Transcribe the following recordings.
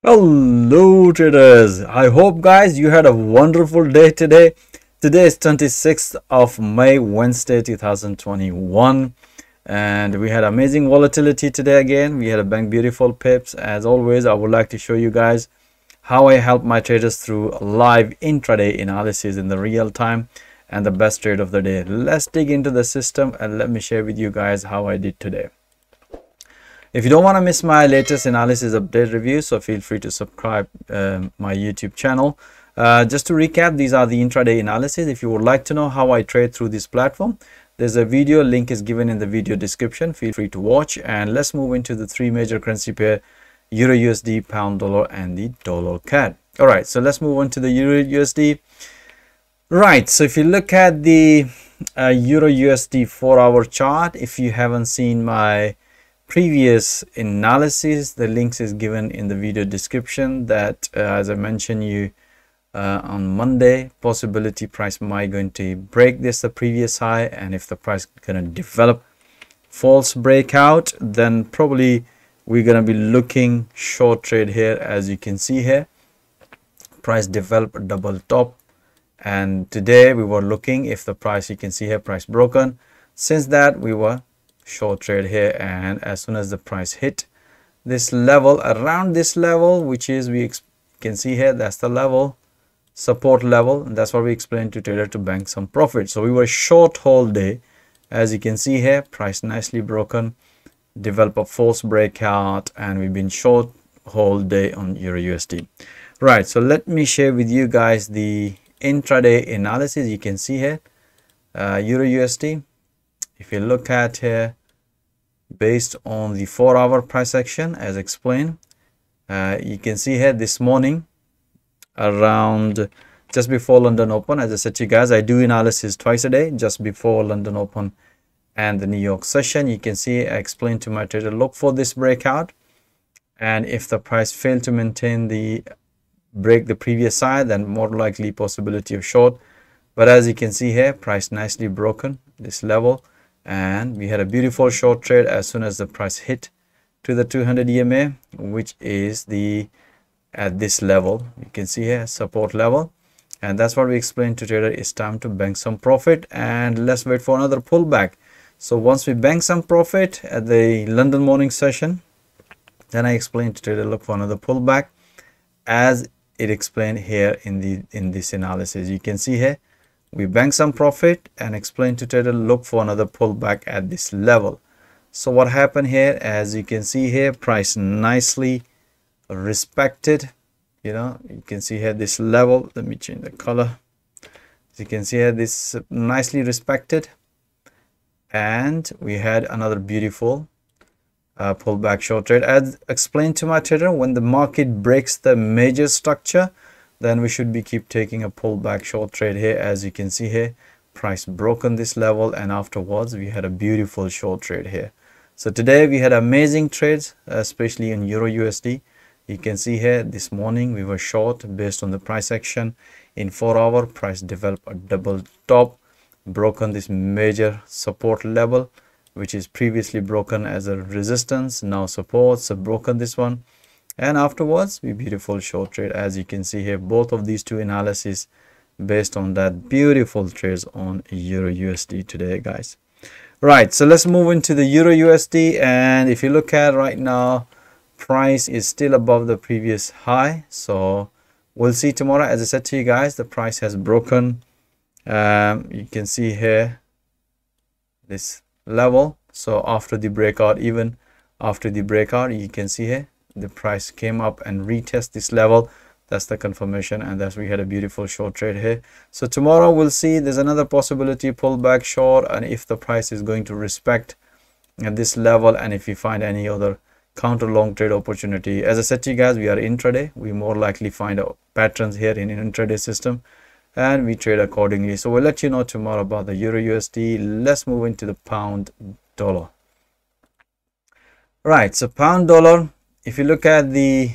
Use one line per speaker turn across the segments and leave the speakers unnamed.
Hello traders, I hope guys you had a wonderful day today. Today is 26th of May, Wednesday 2021, and we had amazing volatility today. Again, we had a bank beautiful pips. As always, I would like to show you guys how I help my traders through live intraday analysis in the real time and the best trade of the day. Let's dig into the system and let me share with you guys how I did today. If you don't want to miss my latest analysis update review, so feel free to subscribe my YouTube channel. Just to recap, these are the intraday analysis. If you would like to know how I trade through this platform, there's a video, link is given in the video description. Feel free to watch, and let's move into the three major currency pair: EURUSD, pound dollar, and the dollar CAD. All right, so let's move on to the EURUSD. Right, so if you look at the EURUSD 4-hour chart, if you haven't seen my previous analysis, the links is given in the video description. That as I mentioned you on Monday, possibility price might going to break the previous high, and if the price gonna develop false breakout, then probably we're gonna be looking short trade here. As you can see here, price develop a double top, and today we were looking, if the price, you can see here, price broken. Since that, we were short trade here, and as soon as the price hit this level, around this level, which is, we can see here, that's the level, support level, and that's what we explained to trader to bank some profit. So we were short whole day. As you can see here, price nicely broken, develop a false breakout, and we've been short whole day on EURUSD. Right, so let me share with you guys the intraday analysis. You can see here EURUSD. If you look at here, based on the 4-hour price action as explained, you can see here this morning around just before London Open. As I said to you guys, I do analysis twice a day, just before London Open and the New York session. You can see I explained to my trader, look for this breakout, and if the price failed to maintain the break the previous high, then more likely possibility of short. But as you can see here, price nicely broken this level, and we had a beautiful short trade as soon as the price hit to the 200 EMA, which is the at this level. You can see here support level, and that's what we explained to trader, it's time to bank some profit, and let's wait for another pullback. So once we bank some profit at the London morning session, then I explained to trader, look for another pullback, as it explained here in this analysis. You can see here we bank some profit and explain to trader, look for another pullback at this level. So what happened here, as you can see here, price nicely respected, you can see here this level. Let me change the color. As you can see here, this nicely respected, and we had another beautiful pullback short trade. As explained to my trader, when the market breaks the major structure, then we should be keep taking a pullback short trade here. As you can see here, price broken this level, and afterwards we had a beautiful short trade here. So today we had amazing trades, especially in EURUSD. You can see here this morning we were short based on the price action. In 4-hour, price developed a double top, broken this major support level, which is previously broken as a resistance, now support, so broken this one, and afterwards we beautiful short trade. As you can see here, both of these two analysis based on that beautiful trades on EURUSD today, guys. Right, so let's move into the EURUSD, and if you look at right now, price is still above the previous high. So we'll see tomorrow. As I said to you guys, the price has broken, you can see here this level. So after the breakout, even after the breakout, you can see here the price came up and retest this level. That's the confirmation, and that's we had a beautiful short trade here. So tomorrow we'll see, there's another possibility pullback short, and if the price is going to respect at this level, and if you find any other counter long trade opportunity. As I said to you guys, we are intraday, we more likely find patterns here in an intraday system, and we trade accordingly. So we'll let you know tomorrow about the EURUSD. Let's move into the pound dollar. Right, so pound dollar, if you look at the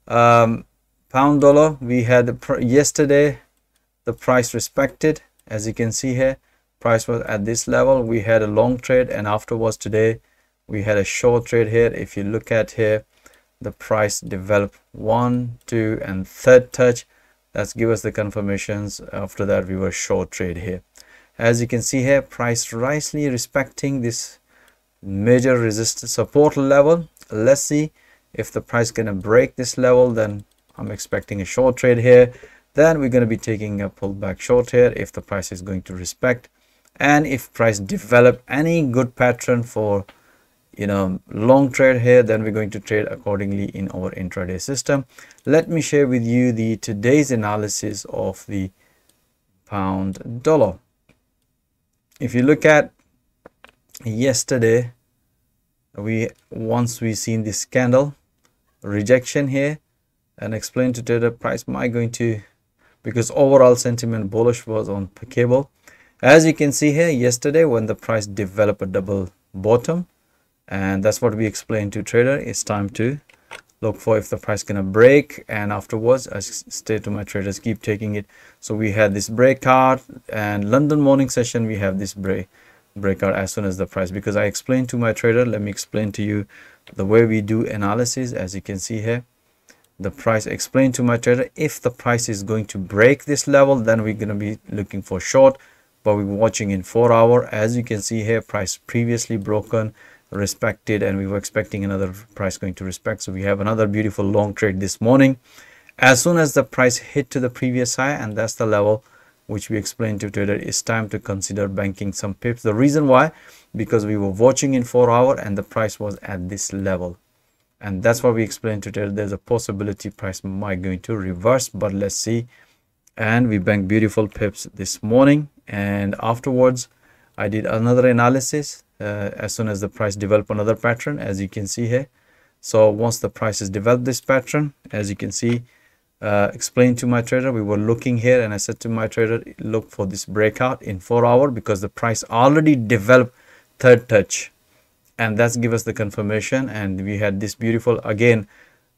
pound dollar, we had yesterday the price respected. As you can see here, price was at this level, we had a long trade, and afterwards today we had a short trade here. If you look at here, the price develop 1, 2 and third touch, that's give us the confirmations. After that we were short trade here. As you can see here, price nicely respecting this major resistance support level. Let's see if the price gonna break this level, then I'm expecting a short trade here. Then we're going to be taking a pullback short here if the price is going to respect, and if price develop any good pattern for long trade here, then we're going to trade accordingly in our intraday system. Let me share with you the today's analysis of the pound dollar. If you look at yesterday, once we seen this candle rejection here and explain to trader price might going to, because overall sentiment bullish was on cable. As you can see here, yesterday when the price developed a double bottom, and that's what we explained to trader, it's time to look for if the price gonna break, and afterwards I say to my traders, keep taking it. So we had this breakout, and London morning session we have this breakout as soon as the price, because I explained to my trader, let me explain to you the way we do analysis. As you can see here, the price explained to my trader, if the price is going to break this level, then we're going to be looking for short, but we're watching in 4 hour. As you can see here, price previously broken, respected, and we were expecting another price going to respect. So we have another beautiful long trade this morning. As soon as the price hit to the previous high, and that's the level which we explained to trader, it's time to consider banking some pips. The reason why, because we were watching in 4 hour and the price was at this level. And that's what we explained to trader, there's a possibility price might going to reverse, but let's see. And we banked beautiful pips this morning, and afterwards I did another analysis as soon as the price developed another pattern, as you can see here. So once the prices developed this pattern, as you can see, explained to my trader, we were looking here, and I said to my trader, look for this breakout in 4 hour, because the price already developed third touch, and that's give us the confirmation. And we had this beautiful, again,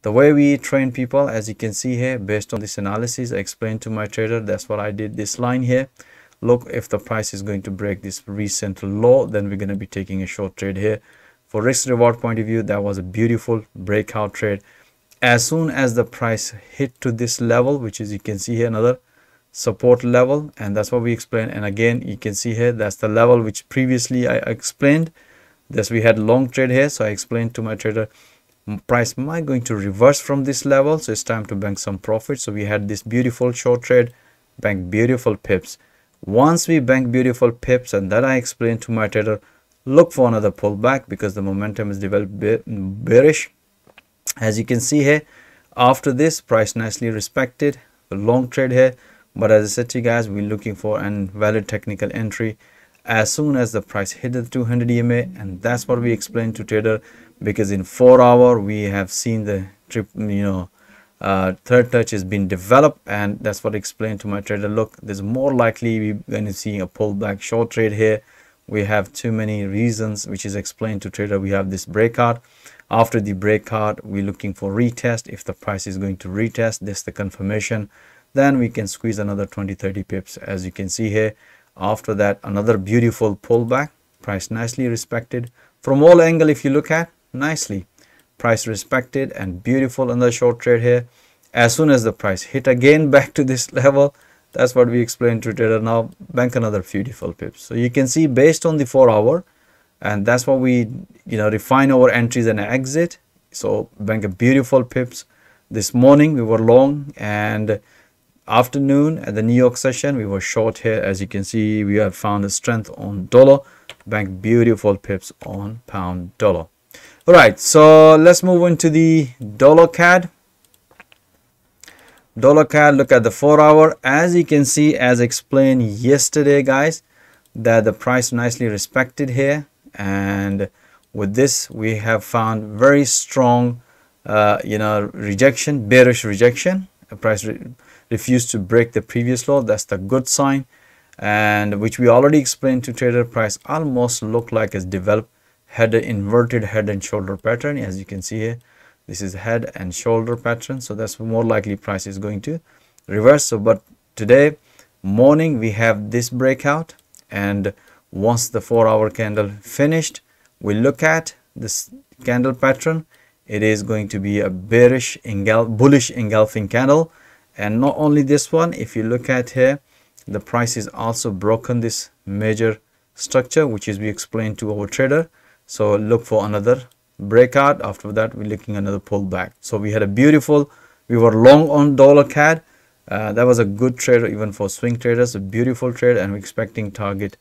the way we train people, as you can see here, based on this analysis, I explained to my trader, that's what I did, this line here. Look, if the price is going to break this recent low, then we're going to be taking a short trade here. For risk reward point of view, that was a beautiful breakout trade. As soon as the price hit to this level, which is, you can see here, another support level, and that's what we explained. And again, you can see here, that's the level which previously I explained. This we had long trade here, so I explained to my trader, price might going to reverse from this level, so it's time to bank some profit. So we had this beautiful short trade, bank beautiful pips. Once we bank beautiful pips, and then I explained to my trader, look for another pullback, because the momentum is developed bearish. As you can see here, after this, price nicely respected a long trade here, but as I said to you guys, we're looking for a valid technical entry as soon as the price hit the 200 EMA, and that's what we explained to trader, because in 4 hour we have seen the third touch has been developed, and that's what I explained to my trader. Look, there's more likely we're going to see a pullback short trade here. We have too many reasons, which is explained to trader. We have this breakout. After the breakout, we're looking for retest. If the price is going to retest, this the confirmation, then we can squeeze another 20-30 pips. As you can see here, after that, another beautiful pullback, price nicely respected from all angle. If you look at nicely, price respected and beautiful on the short trade here. As soon as the price hit again back to this level, that's what we explained to trader. Now bank another beautiful pips. So you can see based on the 4 hour, and that's what we refine our entries and exit. So bank a beautiful pips. This morning we were long, and afternoon at the New York session we were short here. As you can see, we have found a strength on dollar, bank beautiful pips on pound dollar. All right, so let's move into the dollar CAD. Dollar CAD, look at the 4 hour. As you can see, as explained yesterday guys, that the price nicely respected here, and with this we have found very strong rejection, bearish rejection. The price refused to break the previous low. That's the good sign, and which we already explained to trader. Price almost look like it's developed inverted head and shoulder pattern. As you can see here, this is head and shoulder pattern, so that's more likely price is going to reverse. So but today morning we have this breakout, and once the 4 hour candle finished, we look at this candle pattern. it is going to be a bullish engulfing candle. And not only this one, if you look at here, the price is also broken this major structure, which is we explained to our trader. So look for another breakout. After that, we're looking another pullback. So we had a beautiful, we were long on dollar CAD. That was a good trade even for swing traders, a beautiful trade, and we're expecting target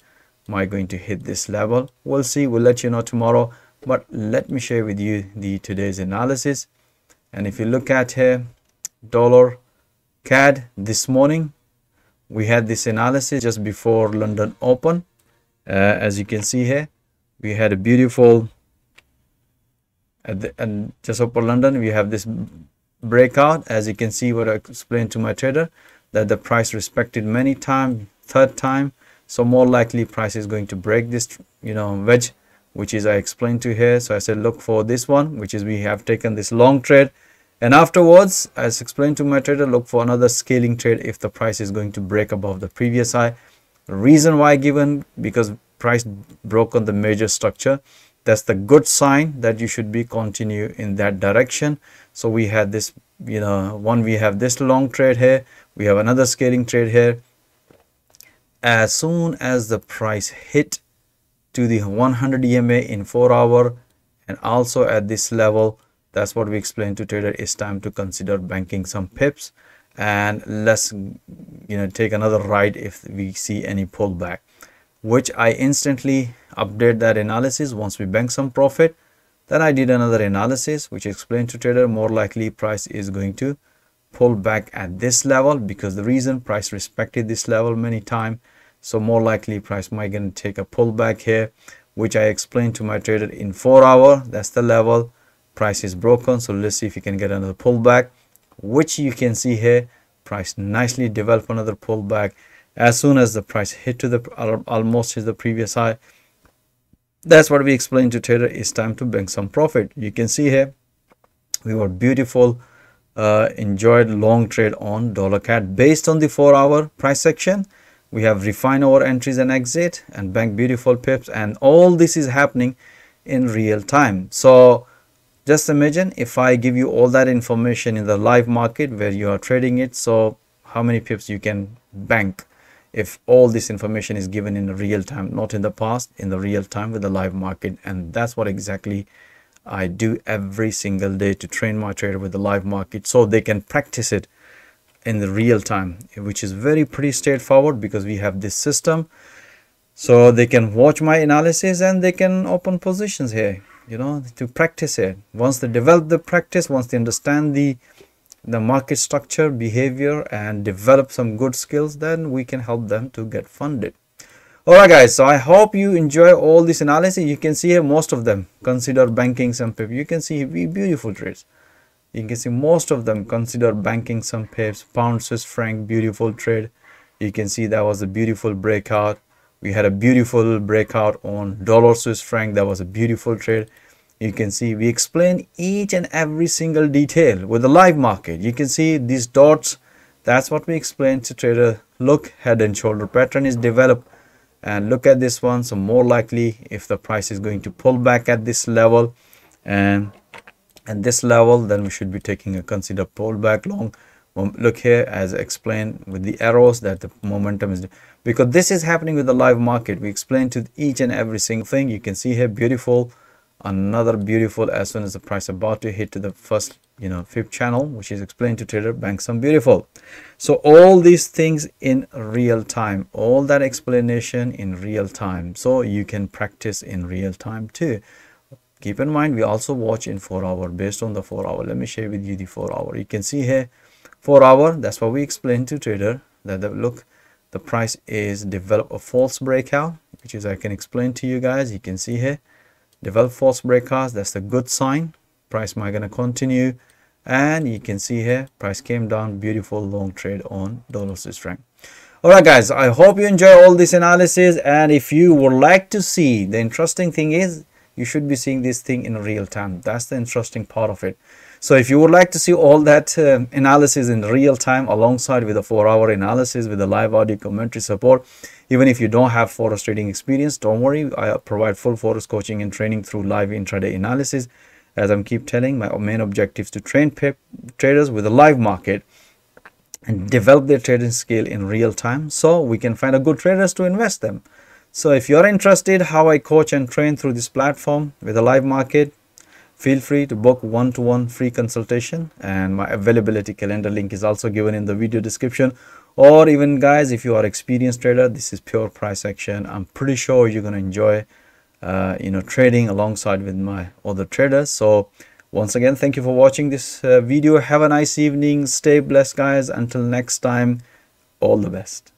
might going to hit this level. We'll see, we'll let you know tomorrow, but let me share with you the today's analysis. And if you look at here, dollar CAD this morning, we had this analysis just before London open. As you can see here, we had a beautiful and just over London, we have this breakout. As you can see, what I explained to my trader, that the price respected many times, third time. So more likely price is going to break this, wedge, which is I explained to here. So I said, look for this one, which is we have taken this long trade. And afterwards, as explained to my trader, look for another scaling trade if the price is going to break above the previous high. The reason why given, because price broke on the major structure. That's the good sign that you should be continue in that direction. So we had this, we have this long trade here. We have another scaling trade here. As soon as the price hit to the 100 EMA in 4 hour and also at this level, that's what we explained to trader, it's time to consider banking some pips and let's take another ride if we see any pullback, which I instantly update that analysis once we bank some profit. Then I did another analysis which explained to trader more likely price is going to pull back at this level because the reason price respected this level many times. So more likely price might gonna take a pullback here, which I explained to my trader in 4 hour. That's the level. Price is broken. So let's see if you can get another pullback, which you can see here. Price nicely develop another pullback. As soon as the price hit to the almost hit the previous high, that's what we explained to trader. It's time to bank some profit. You can see here we were beautiful, enjoyed long trade on dollar CAD based on the 4 hour price section. We have refined our entries and exit and bank beautiful pips, and all this is happening in real time. So just imagine if I give you all that information in the live market where you are trading it. So how many pips you can bank if all this information is given in real time, not in the past, in the real time with the live market. And that's what exactly I do every single day to train my trader with the live market so they can practice it in the real time, which is pretty straightforward because we have this system. So they can watch my analysis and they can open positions here, to practice it. Once they develop the practice, once they understand the market structure, behavior, and develop some good skills, then we can help them to get funded. All right, guys. So I hope you enjoy all this analysis. You can see here most of them consider banking some pips. You can see beautiful trades. You can see most of them consider banking some pips. Pound Swiss franc, beautiful trade. You can see that was a beautiful breakout. We had a beautiful breakout on dollar Swiss franc. That was a beautiful trade. You can see we explain each and every single detail with the live market. You can see these dots. That's what we explained to trader. Look, head and shoulder pattern is developed, and look at this one. So more likely if the price is going to pull back at this level and this level, then we should be taking a consider pullback long. Look here, as explained with the arrows, that the momentum is, because this is happening with the live market. We explained to each and every single thing. You can see here beautiful, another beautiful, as soon as the price about to hit to the first fifth channel, which is explained to trader, bank some beautiful. So all these things in real time, all that explanation in real time, so you can practice in real time too. Keep in mind we also watch in 4 hour based on the 4 hour. Let me share with you the 4 hour. You can see here 4 hour. That's what we explained to trader, that look, the price is develop a false breakout, which is I can explain to you guys. You can see here develop false breakouts. That's a good sign. Price might gonna continue, and you can see here price came down, beautiful long trade on dollar Swiss franc. All right, guys, I hope you enjoy all this analysis, and if you would like to see, the interesting thing is you should be seeing this thing in real time. That's the interesting part of it. So if you would like to see all that analysis in real time alongside with a 4 hour analysis with a live audio commentary support, even if you don't have forex trading experience, don't worry. I provide full forex coaching and training through live intraday analysis As I'm keep telling, my main objective is to train traders with a live market and develop their trading skill in real time, so we can find a good traders to invest them. So if you're interested how I coach and train through this platform with a live market, feel free to book one-to-one free consultation, and my availability calendar link is also given in the video description. Or even guys, if you are experienced trader, this is pure price action. I'm pretty sure you're going to enjoy trading alongside with my other traders. So once again, thank you for watching this video. Have a nice evening. Stay blessed guys. Until next time, all the best.